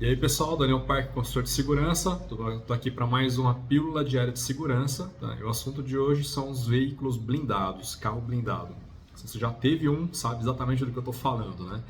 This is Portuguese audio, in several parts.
E aí pessoal, Daniel Parque, consultor de segurança, estou aqui para mais uma pílula diária de segurança. Tá? E o assunto de hoje são os veículos blindados, carro blindado. Se você já teve um, sabe exatamente do que eu estou falando, né?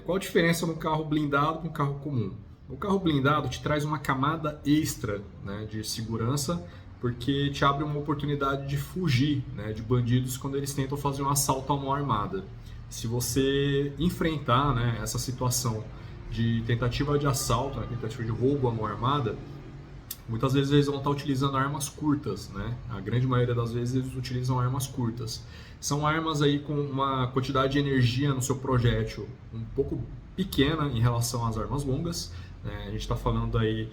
Qual a diferença no carro blindado com o carro comum? O carro blindado te traz uma camada extra, né, de segurança, porque te abre uma oportunidade de fugir, né, de bandidos quando eles tentam fazer um assalto à mão armada. Se você enfrentar, né, essa situação de tentativa de assalto, né, tentativa de roubo à mão armada, muitas vezes eles vão estar utilizando armas curtas, né? A grande maioria das vezes eles utilizam armas curtas. São armas aí com uma quantidade de energia no seu projétil um pouco pequena em relação às armas longas, né? A gente está falando aí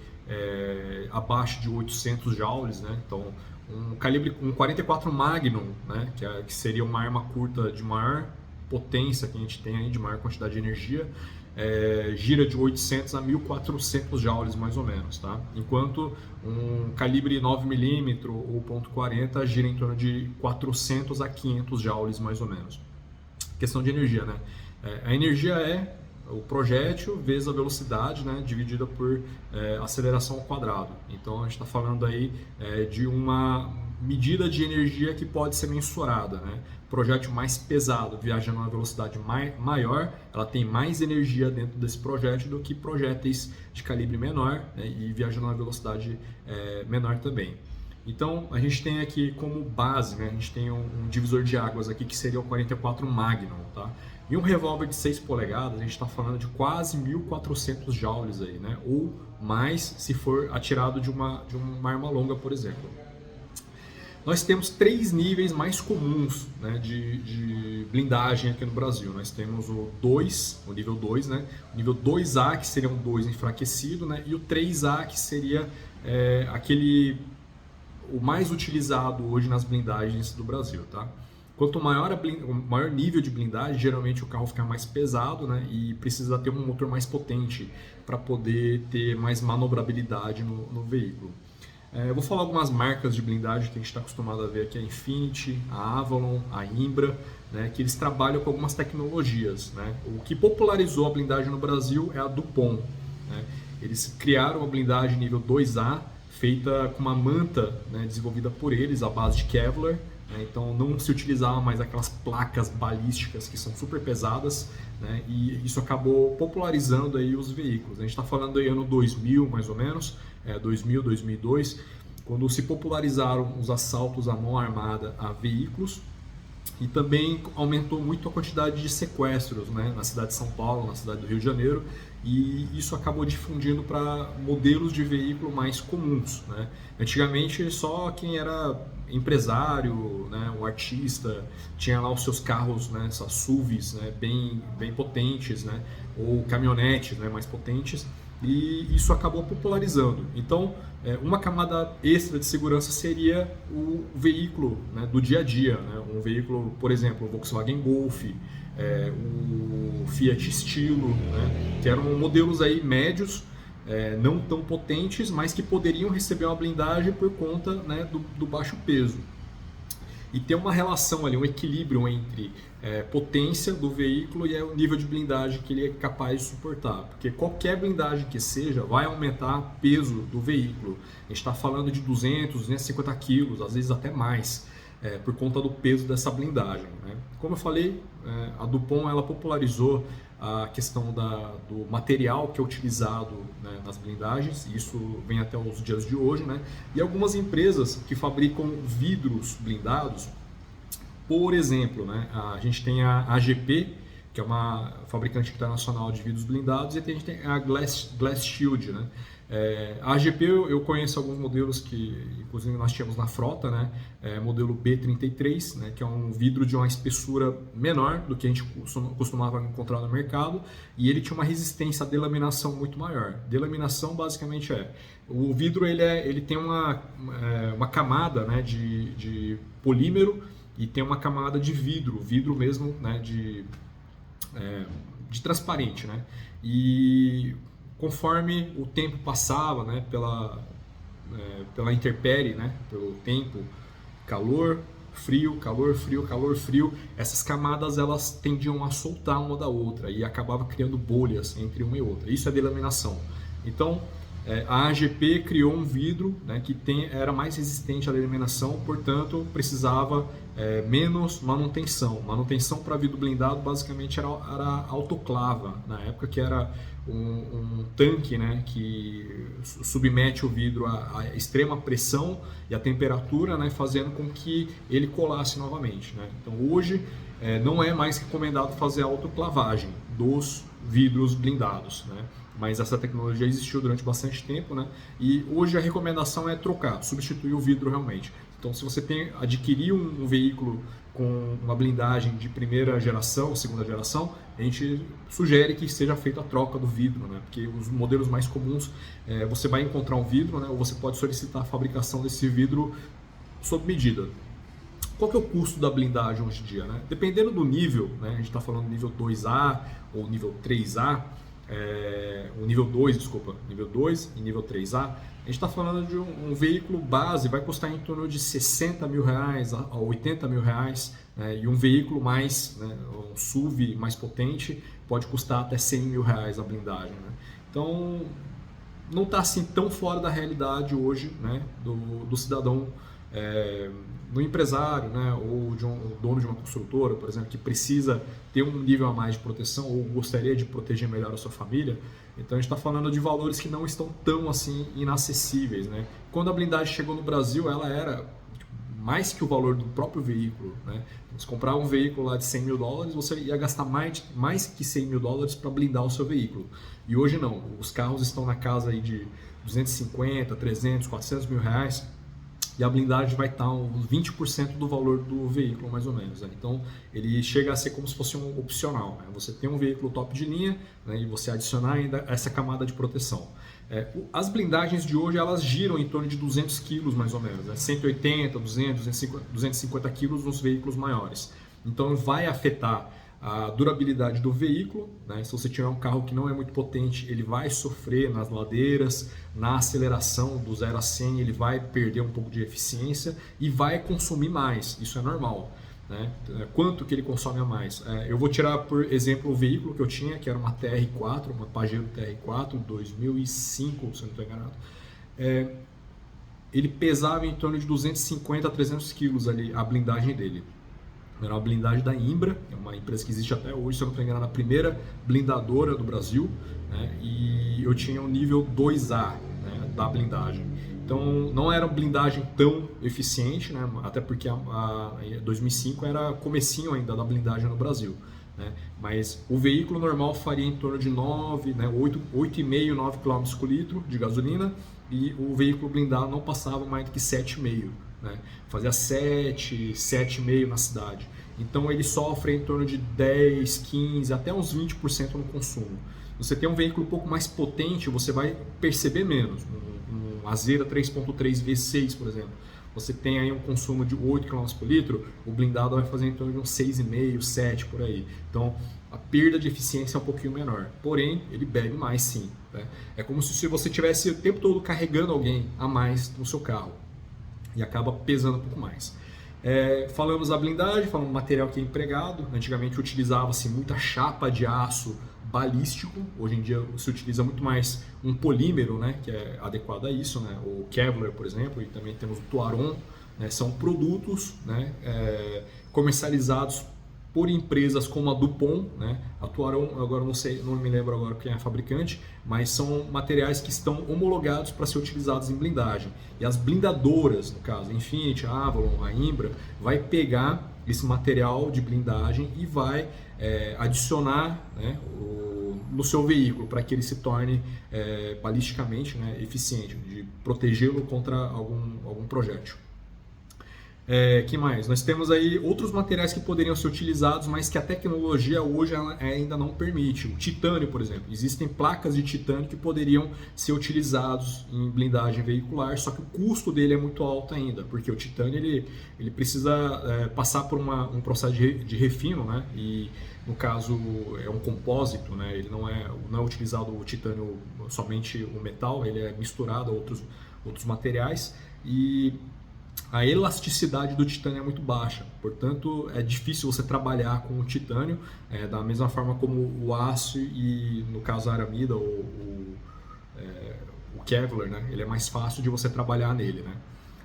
abaixo de 800 joules, né? Então um calibre, um 44 Magnum, né? Que seria uma arma curta de maior potência que a gente tem aí, de maior quantidade de energia, gira de 800 a 1400 joules mais ou menos, tá? Enquanto um calibre 9mm ou .40 gira em torno de 400 a 500 joules mais ou menos. Questão de energia, né? A energia é o projétil vezes a velocidade, né, dividida por aceleração ao quadrado. Então a gente está falando aí de uma medida de energia que pode ser mensurada, né? Projétil mais pesado, viajando a uma velocidade maior, ela tem mais energia dentro desse projétil do que projéteis de calibre menor, né, e viajando a uma velocidade menor também. Então a gente tem aqui como base, né, a gente tem um divisor de águas aqui que seria o 44 Magnum, tá? E um revólver de 6 polegadas, a gente está falando de quase 1400 joules aí, né? Ou mais se for atirado de uma arma longa, por exemplo. Nós temos 3 níveis mais comuns, né, de blindagem aqui no Brasil. Nós temos o nível 2, né, o nível 2A, que seria um 2 enfraquecido, né, e o 3A, que seria o mais utilizado hoje nas blindagens do Brasil. Tá? Quanto maior o maior nível de blindagem, geralmente o carro fica mais pesado, né, e precisa ter um motor mais potente para poder ter mais manobrabilidade no veículo. Eu vou falar algumas marcas de blindagem que a gente está acostumado a ver aqui, a Infinity, a Avalon, a Imbra, né, que eles trabalham com algumas tecnologias. Né? O que popularizou a blindagem no Brasil é a Dupont. Né? Eles criaram a blindagem nível 2A, feita com uma manta, né, desenvolvida por eles, à base de Kevlar. Né? Então não se utilizava mais aquelas placas balísticas que são super pesadas, né? E isso acabou popularizando aí os veículos. A gente está falando aí ano 2000 mais ou menos, 2000, 2002, quando se popularizaram os assaltos à mão armada a veículos, e também aumentou muito a quantidade de sequestros, né, na cidade de São Paulo, na cidade do Rio de Janeiro, e isso acabou difundindo para modelos de veículo mais comuns. Né? Antigamente só quem era empresário, né, um artista, tinha lá os seus carros, né, essas SUVs, né, bem potentes, né, ou caminhonetes, né, mais potentes, e isso acabou popularizando. Então, uma camada extra de segurança seria o veículo, né, do dia a dia, né? Um veículo, por exemplo, o Volkswagen Golf, o Fiat Stilo, né? Que eram modelos aí médios, não tão potentes, mas que poderiam receber uma blindagem por conta, né, do baixo peso. E ter uma relação ali, um equilíbrio entre potência do veículo e o nível de blindagem que ele é capaz de suportar. Porque qualquer blindagem que seja vai aumentar o peso do veículo. A gente está falando de 200, 250 quilos, às vezes até mais, por conta do peso dessa blindagem. Né? Como eu falei, a Dupont ela popularizou a questão do material que é utilizado, né, nas blindagens, e isso vem até os dias de hoje, né? E algumas empresas que fabricam vidros blindados, por exemplo, né, a gente tem a AGP, que é uma fabricante internacional de vidros blindados, e a gente tem a Glass Shield. Né? A AGP eu conheço alguns modelos que inclusive nós tínhamos na frota, né? Modelo B33, né? Que é um vidro de uma espessura menor do que a gente costumava encontrar no mercado, e ele tinha uma resistência à delaminação muito maior. Delaminação basicamente o vidro ele tem uma camada, né, de polímero, e tem uma camada de vidro mesmo, né, de transparente, né? E conforme o tempo passava, né, pela intempérie, né, pelo tempo, calor, frio, calor, frio, calor, frio. Essas camadas elas tendiam a soltar uma da outra e acabava criando bolhas entre uma e outra. Isso é delaminação. Então, a AGP criou um vidro, né, que era mais resistente à delaminação, portanto precisava menos manutenção. Manutenção para vidro blindado basicamente era autoclava, na época, que era um tanque, né, que submete o vidro à extrema pressão e à temperatura, né, fazendo com que ele colasse novamente, né? Então hoje não é mais recomendado fazer a autoclavagem dos vidros blindados, né? Mas essa tecnologia existiu durante bastante tempo, né? E hoje a recomendação é trocar, substituir o vidro realmente. Então, se você adquirir um veículo com uma blindagem de primeira geração, segunda geração, a gente sugere que seja feita a troca do vidro, né? Porque os modelos mais comuns, você vai encontrar um vidro, né? Ou você pode solicitar a fabricação desse vidro sob medida. Qual que é o custo da blindagem hoje em dia, né? Dependendo do nível, né? A gente está falando nível 2A ou nível 3A, o nível 2, desculpa, nível 2 e nível 3A, a gente está falando de um veículo base, vai custar em torno de 60 mil reais a 80 mil reais, né? E um veículo mais, né, um SUV mais potente, pode custar até 100 mil reais a blindagem, né? Então, não está assim tão fora da realidade hoje, né, do cidadão, do empresário, né, ou de um dono de uma construtora, por exemplo, que precisa ter um nível a mais de proteção ou gostaria de proteger melhor a sua família. Então a gente está falando de valores que não estão tão assim inacessíveis, né? Quando a blindagem chegou no Brasil, ela era mais que o valor do próprio veículo, né? Se comprar um veículo lá de 100 mil dólares, você ia gastar mais que 100 mil dólares para blindar o seu veículo. E hoje não, os carros estão na casa aí de 250, 300, 400 mil reais, e a blindagem vai estar uns 20% do valor do veículo, mais ou menos, né? Então ele chega a ser como se fosse um opcional, né? Você tem um veículo top de linha, né, e você adicionar ainda essa camada de proteção. As blindagens de hoje elas giram em torno de 200 quilos, mais ou menos, né? 180, 200, 250 quilos nos veículos maiores. Então vai afetar a durabilidade do veículo, né? Se você tiver um carro que não é muito potente, ele vai sofrer nas ladeiras, na aceleração do 0 a 100, ele vai perder um pouco de eficiência e vai consumir mais, isso é normal, né? Quanto que ele consome a mais? Eu vou tirar, por exemplo, o veículo que eu tinha, que era uma TR4, uma Pajero TR4, 2005, se eu não estou enganado. Ele pesava em torno de 250 a 300 quilos ali, a blindagem dele. Era uma blindagem da Imbra, é uma empresa que existe até hoje, se eu não estou enganado, a primeira blindadora do Brasil, né? E eu tinha o nível 2A, né, da blindagem. Então não era uma blindagem tão eficiente, né? Até porque a 2005 era comecinho ainda da blindagem no Brasil, né? Mas o veículo normal faria em torno de 9, né, 8,5, 9 km por litro de gasolina, e o veículo blindado não passava mais do que 7,5. Né? Fazia 7, 7,5 na cidade. Então ele sofre em torno de 10, 15, até uns 20% no consumo. Você tem um veículo um pouco mais potente, você vai perceber menos. Um Azera 3.3 V6, por exemplo. Você tem aí um consumo de 8 km por litro, o blindado vai fazer em torno de uns 6,5, 7 por aí. Então a perda de eficiência é um pouquinho menor. Porém, ele bebe mais sim, né? É como se você tivesse o tempo todo carregando alguém a mais no seu carro. E acaba pesando um pouco mais. Falamos da blindagem, falamos do material que é empregado. Antigamente utilizava-se muita chapa de aço balístico. Hoje em dia se utiliza muito mais um polímero, né, que é adequado a isso, né? O Kevlar, por exemplo, e também temos o Tuaron, né? São produtos, né, comercializados por empresas como a Dupont, né? A Tuaron, agora não sei, não me lembro agora quem é a fabricante, mas são materiais que estão homologados para ser utilizados em blindagem. E as blindadoras, no caso, a Infiniti, a Avalon, a Imbra, vai pegar esse material de blindagem e vai adicionar, né, no seu veículo para que ele se torne balisticamente, né, eficiente, de protegê-lo contra algum projétil. Que mais? Nós temos aí outros materiais que poderiam ser utilizados, mas que a tecnologia hoje ainda não permite. O titânio, por exemplo. Existem placas de titânio que poderiam ser utilizados em blindagem veicular, só que o custo dele é muito alto ainda, porque o titânio ele precisa passar por um processo de refino, né? E no caso é um compósito, né? Ele não é utilizado o titânio somente o metal, ele é misturado a outros materiais, e a elasticidade do titânio é muito baixa, portanto é difícil você trabalhar com o titânio da mesma forma como o aço e, no caso, a aramida ou o Kevlar, né? Ele é mais fácil de você trabalhar nele, né?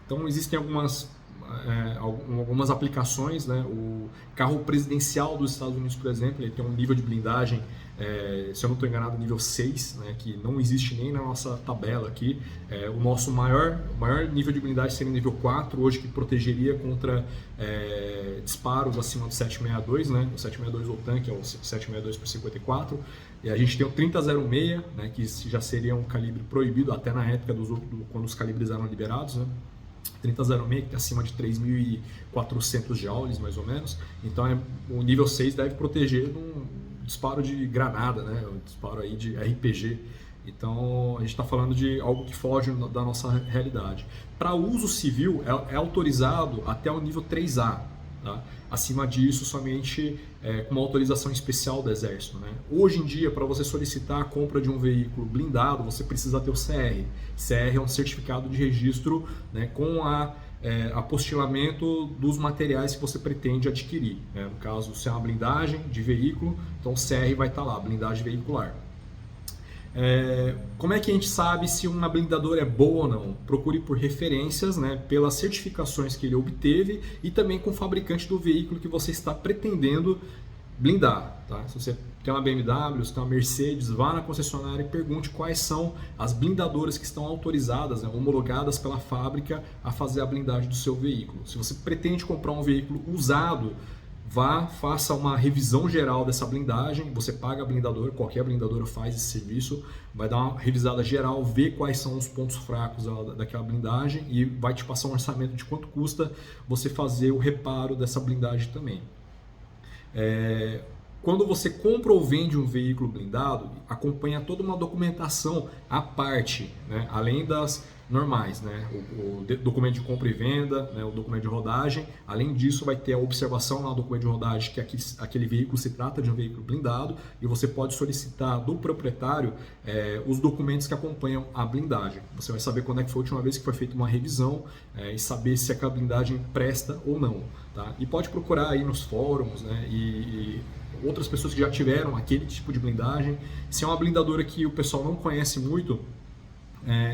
Então existem algumas aplicações, né? O carro presidencial dos Estados Unidos, por exemplo, ele tem um nível de blindagem, se eu não estou enganado, nível 6, né? Que não existe nem na nossa tabela aqui. O nosso maior nível de blindagem seria nível 4, hoje, que protegeria contra disparos acima do 762, né? O 762 OTAN, que é o 762 por 54. E a gente tem o 3006, né? Que já seria um calibre proibido até na época quando os calibres eram liberados, né? 3006, que é acima de 3.400 joules, mais ou menos. Então, o nível 6 deve proteger de um disparo de granada, né? Um disparo aí de RPG. Então, a gente está falando de algo que foge da nossa realidade. Para uso civil, é autorizado até o nível 3A. Tá? Acima disso, somente com uma autorização especial do Exército. Né? Hoje em dia, para você solicitar a compra de um veículo blindado, você precisa ter o CR. CR é um certificado de registro, né, com apostilamento dos materiais que você pretende adquirir. Né? No caso, se é uma blindagem de veículo, então o CR vai estar lá, blindagem veicular. Como é que a gente sabe se uma blindadora é boa ou não? Procure por referências, né, pelas certificações que ele obteve e também com o fabricante do veículo que você está pretendendo blindar. Tá? Se você tem uma BMW, se tem uma Mercedes, vá na concessionária e pergunte quais são as blindadoras que estão autorizadas, né, homologadas pela fábrica a fazer a blindagem do seu veículo. Se você pretende comprar um veículo usado, faça uma revisão geral dessa blindagem, você paga a blindadora, qualquer blindadora faz esse serviço, vai dar uma revisada geral, ver quais são os pontos fracos daquela blindagem e vai te passar um orçamento de quanto custa você fazer o reparo dessa blindagem também. Quando você compra ou vende um veículo blindado, acompanha toda uma documentação à parte, né? Além das normais, né? O documento de compra e venda, né? O documento de rodagem. Além disso, vai ter a observação lá no documento de rodagem que aquele veículo se trata de um veículo blindado e você pode solicitar do proprietário os documentos que acompanham a blindagem. Você vai saber quando é que foi a última vez que foi feita uma revisão e saber se aquela blindagem presta ou não. Tá? E pode procurar aí nos fóruns, né? e outras pessoas que já tiveram aquele tipo de blindagem. Se é uma blindadora que o pessoal não conhece muito,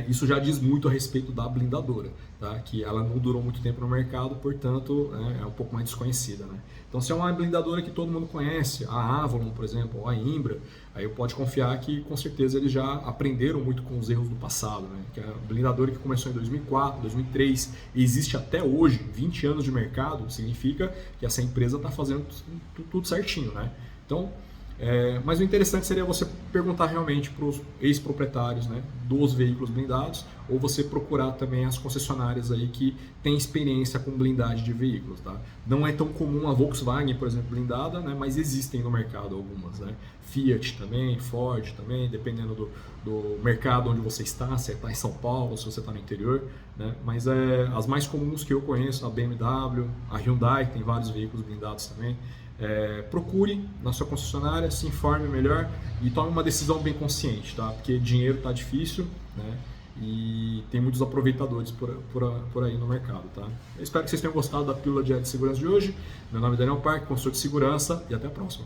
isso já diz muito a respeito da blindadora, tá? Que ela não durou muito tempo no mercado, portanto é um pouco mais desconhecida. Né? Então, se é uma blindadora que todo mundo conhece, a Avalon, por exemplo, ou a Imbra, aí pode confiar que com certeza eles já aprenderam muito com os erros do passado. Né? Que a blindadora que começou em 2004, 2003 e existe até hoje, 20 anos de mercado, significa que essa empresa está fazendo tudo certinho. Né? Então, mas o interessante seria você perguntar realmente para os ex-proprietários, né, dos veículos blindados, ou você procurar também as concessionárias aí que têm experiência com blindagem de veículos. Tá? Não é tão comum a Volkswagen, por exemplo, blindada, né, mas existem no mercado algumas. Né? Fiat também, Ford também, dependendo do mercado onde você está, se você está em São Paulo, se você está no interior. Né? Mas as mais comuns que eu conheço, a BMW, a Hyundai, tem vários veículos blindados também. Procure na sua concessionária, se informe melhor e tome uma decisão bem consciente, tá? Porque dinheiro está difícil, né? E tem muitos aproveitadores por aí no mercado. Tá? Eu espero que vocês tenham gostado da pílula diária de segurança de hoje. Meu nome é Daniel Parque, consultor de segurança, e até a próxima.